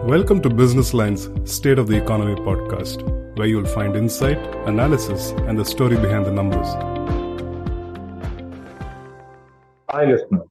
Welcome to Business Line's State of the Economy podcast, where you'll find insight, analysis, and the story behind the numbers. Hi, listeners.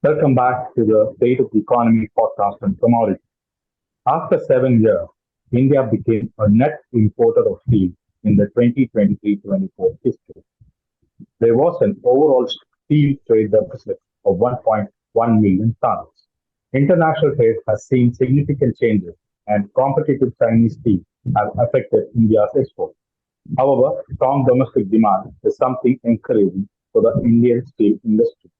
Welcome back to the State of the Economy podcast on commodities. After 7 years, India became a net importer of steel in the 2023-24 fiscal. There was an overall steel trade deficit of 1.1 million tons. International trade has seen significant changes, and competitive Chinese steel has affected India's exports. However, strong domestic demand is something encouraging for the Indian steel industry.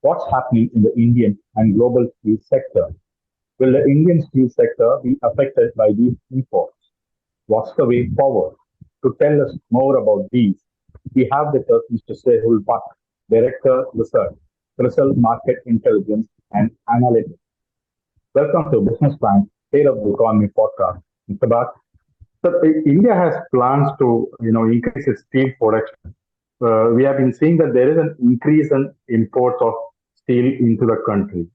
What's happening in the Indian and global steel sector? Will the Indian steel sector be affected by these imports? What's the way forward? To tell us more about these, we have with us Mr. Sehul Bhatt, Director Research, CRISIL Market Intelligence and Analytics. Welcome to Businessline State of the Economy podcast, Mr. Bhatt. So India has plans to, increase its steel production. We have been seeing that there is an increase in imports of steel into the country.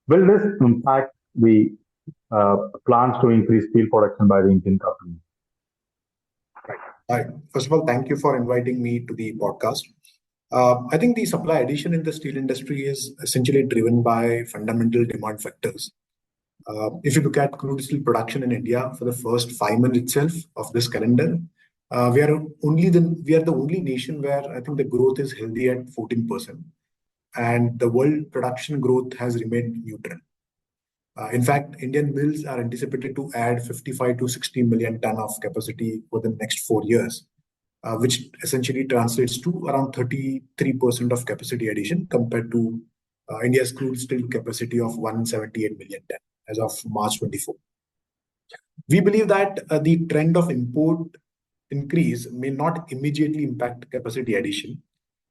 Will this impact the plans to increase steel production by the Indian company? Right. Hi. First of all, thank you for inviting me to the podcast. I think the supply addition in the steel industry is essentially driven by fundamental demand factors. If you look at crude steel production in India for the first 5 months itself of this calendar, we are the only nation where I think the growth is healthy at 14%, and the world production growth has remained neutral. In fact, Indian mills are anticipated to add 55 to 60 million ton of capacity for the next 4 years, which essentially translates to around 33% of capacity addition compared to India's crude steel capacity of 178 million ton as of March 24. We believe that the trend of import increase may not immediately impact capacity addition,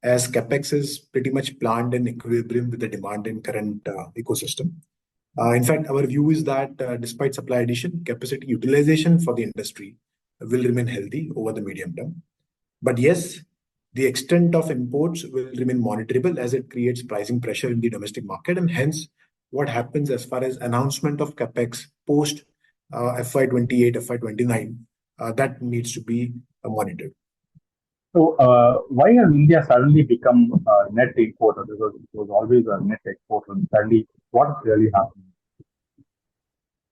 as capex is pretty much planned in equilibrium with the demand in current ecosystem. In fact, our view is that despite supply addition, capacity utilization for the industry will remain healthy over the medium term. But yes, the extent of imports will remain monitorable as it creates pricing pressure in the domestic market, and hence what happens as far as announcement of capex post FY28, FY29, that needs to be monitored. So, why has India suddenly become a net importer? Because it was always a net exporter. And suddenly, what is really happening?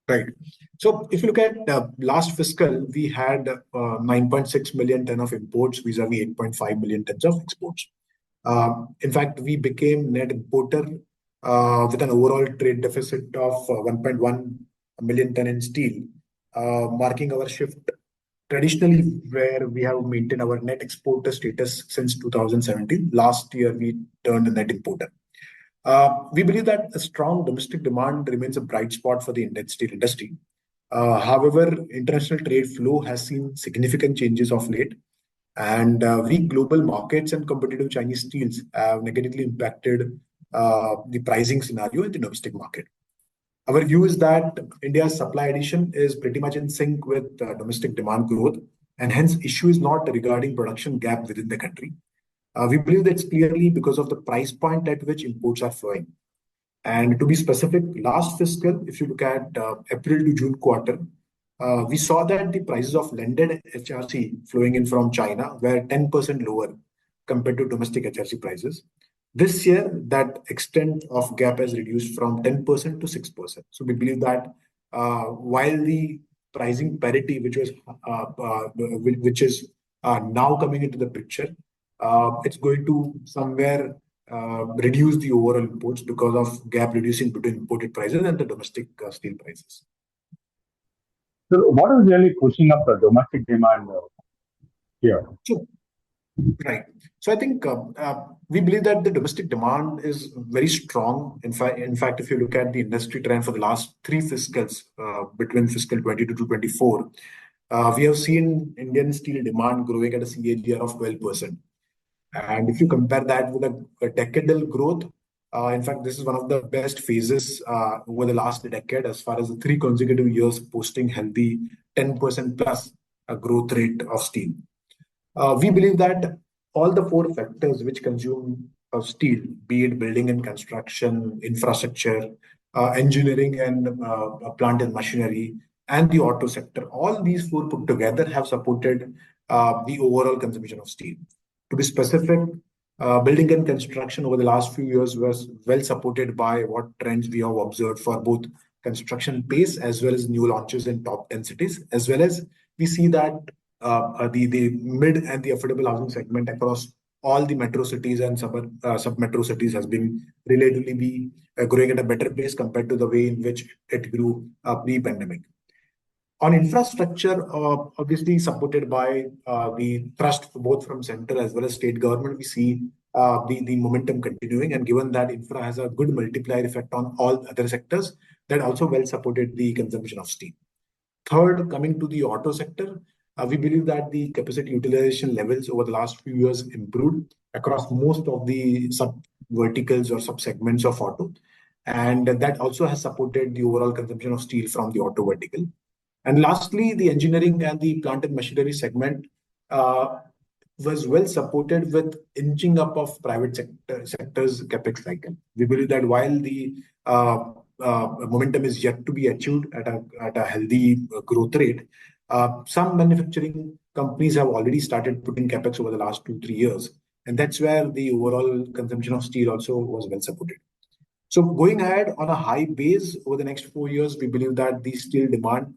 Right. So, if you look at last fiscal, we had 9.6 million ton of imports vis-a-vis 8.5 million tons of exports. In fact, we became net importer with an overall trade deficit of 1.1 million ton in steel, marking our shift traditionally where we have maintained our net exporter status since 2017. Last year, we turned a net importer. We believe that a strong domestic demand remains a bright spot for the Indian steel industry. However, international trade flow has seen significant changes of late, and weak global markets and competitive Chinese steels have negatively impacted the pricing scenario in the domestic market. Our view is that India's supply addition is pretty much in sync with domestic demand growth, and hence issue is not regarding production gap within the country. We believe that it's clearly because of the price point at which imports are flowing. And to be specific, last fiscal, if you look at April to June quarter, we saw that the prices of landed HRC flowing in from China were 10% lower compared to domestic HRC prices. This year, that extent of gap has reduced from 10% to 6%. So we believe that while the pricing parity, which is now coming into the picture, it's going to somewhere reduce the overall imports because of gap reducing between imported prices and the domestic steel prices. So, what is really pushing up the domestic demand here? Sure. Right. So I think we believe that the domestic demand is very strong. In fact, if you look at the industry trend for the last 3 fiscals, between fiscal 22 to 24, we have seen Indian steel demand growing at a CAGR of 12%. And if you compare that with a decadal growth, in fact, this is one of the best phases over the last decade as far as the 3 consecutive years posting healthy 10% plus growth rate of steel. We believe that all the 4 factors which consume of steel, be it building and construction, infrastructure, engineering and plant and machinery, and the auto sector. All these four put together have supported the overall consumption of steel. To be specific, building and construction over the last few years was well supported by what trends we have observed for both construction pace as well as new launches in top 10 cities, as well as we see that the mid and the affordable housing segment across all the metro cities and sub metro cities has been relatively be growing at a better pace compared to the way in which it grew pre-pandemic. On infrastructure, obviously supported by the thrust both from central as well as state government, we see the momentum continuing. And given that infra has a good multiplier effect on all other sectors, that also well supported the consumption of steel. Third, coming to the auto sector, we believe that the capacity utilization levels over the last few years improved across most of the sub verticals or sub segments of auto. And that also has supported the overall consumption of steel from the auto vertical. And lastly, the engineering and the plant and machinery segment was well supported with inching up of private sector's capex cycle. We believe that while the momentum is yet to be achieved at a healthy growth rate, some manufacturing companies have already started putting capex over the last 2-3 years, and that's where the overall consumption of steel also was well supported. So going ahead on a high base over the next 4 years, we believe that the steel demand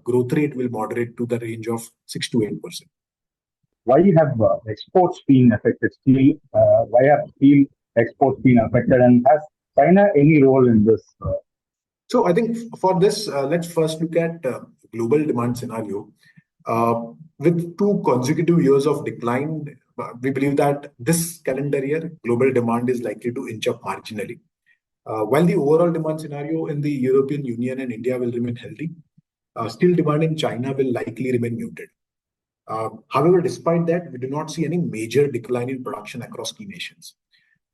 growth rate will moderate to the range of 6 to 8%. Why have exports been affected? Steel, why have steel exports been affected, and has China any role in this? So I think for this, let's first look at global demand scenario. With 2 consecutive years of decline, we believe that this calendar year, global demand is likely to inch up marginally. While the overall demand scenario in the European Union and India will remain healthy, steel demand in China will likely remain muted. However, despite that, we do not see any major decline in production across key nations.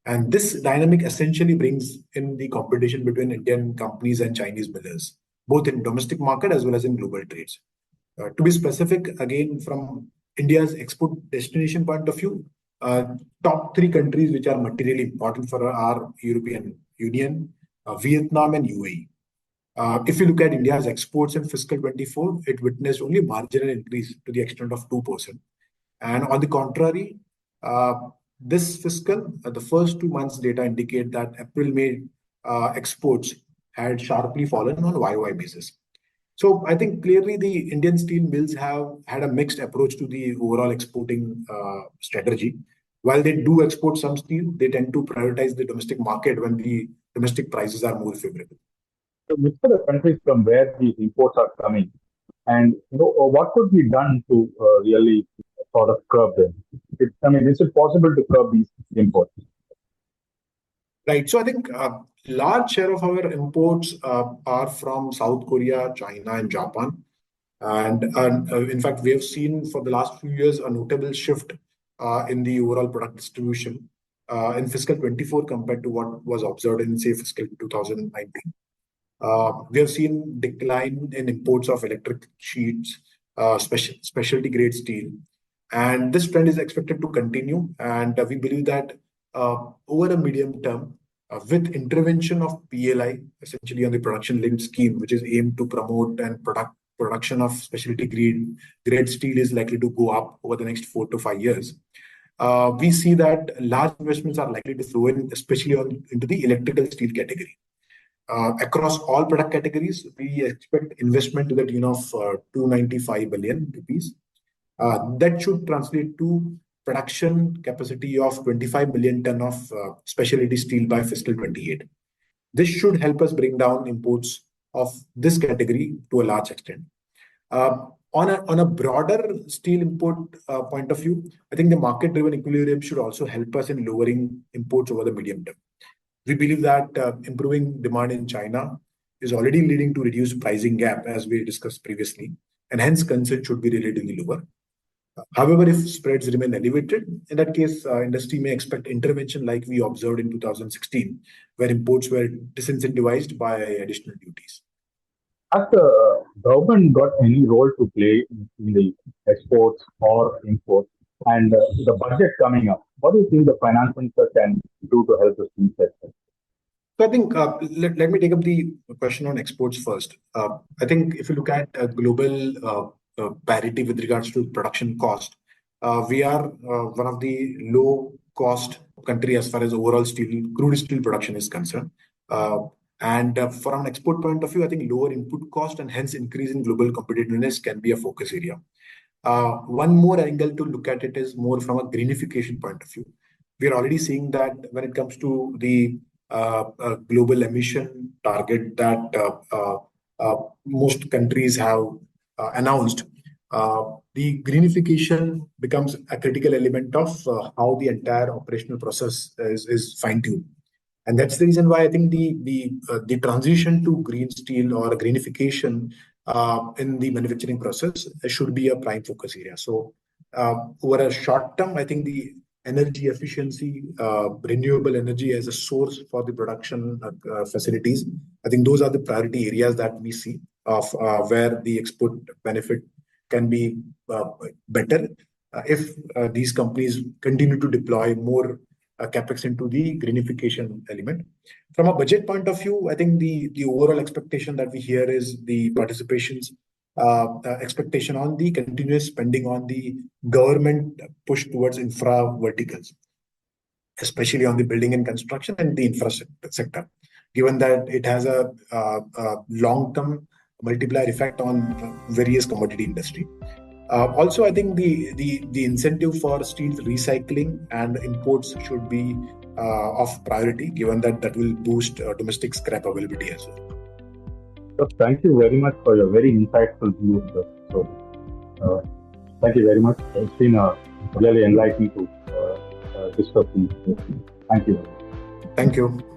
And this dynamic essentially brings in the competition between Indian companies and Chinese millers, both in domestic market as well as in global trades. To be specific, again, from India's export destination point of view, top 3 countries which are materially important for our European Union, Vietnam and UAE. If you look at India's exports in fiscal 24, it witnessed only a marginal increase to the extent of 2%. And on the contrary, this fiscal, the first 2 months data indicate that April-May exports had sharply fallen on YOY basis. So I think clearly the Indian steel mills have had a mixed approach to the overall exporting strategy. While they do export some steel, they tend to prioritize the domestic market when the domestic prices are more favorable. So which are the countries from where these imports are coming, and what could be done to really sort of curb them? Is it possible to curb these imports? Right. So I think a large share of our imports are from South Korea, China, and Japan. And in fact, we have seen for the last few years a notable shift in the overall product distribution in fiscal 24 compared to what was observed in, say, fiscal 2019. We have seen decline in imports of electric sheets, specialty grade steel, and this trend is expected to continue. And we believe that over a medium term, with intervention of PLI, essentially on the production linked scheme, which is aimed to promote and production of specialty grade steel is likely to go up over the next 4 to 5 years. We see that large investments are likely to flow in, especially into the electrical steel category. Across all product categories, we expect investment to the tune of 295 billion rupees. That should translate to production capacity of 25 million ton of specialty steel by fiscal 28. This should help us bring down imports of this category to a large extent. On a broader steel import point of view, I think the market-driven equilibrium should also help us in lowering imports over the medium term. We believe that improving demand in China is already leading to reduced pricing gap, as we discussed previously, and hence concern should be relatively lower. However, if spreads remain elevated, in that case, industry may expect intervention like we observed in 2016, where imports were disincentivized by additional duties. Has the government got any role to play in the exports or imports? And the budget coming up, what do you think the finance minister can do to help the steel sector? So I think let me take up the question on exports first. I think if you look at global parity with regards to production cost, we are one of the low cost country as far as overall crude steel production is concerned. Uh, and from an export point of view, I think lower input cost and hence increase in global competitiveness can be a focus area. One more angle to look at it is more from a greenification point of view. We are already seeing that when it comes to the global emission target that most countries have announced, the greenification becomes a critical element of how the entire operational process is fine-tuned. And that's the reason why I think the transition to green steel or greenification in the manufacturing process should be a prime focus area. So over a short term, I think the energy efficiency, renewable energy as a source for the production facilities, I think those are the priority areas that we see of where the export benefit can be better if these companies continue to deploy more capex into the greenification element. From a budget point of view, I think the overall expectation that we hear is the participations expectation on the continuous spending on the government push towards infra verticals, especially on the building and construction and the infrastructure sector, given that it has a long-term multiplier effect on various commodity industry. Also, I think the incentive for steel recycling and imports should be of priority, given that that will boost domestic scrap availability as well. So thank you very much for your very insightful view of the story. Thank you very much. It's been really enlightening to discuss these. Thank you. Thank you.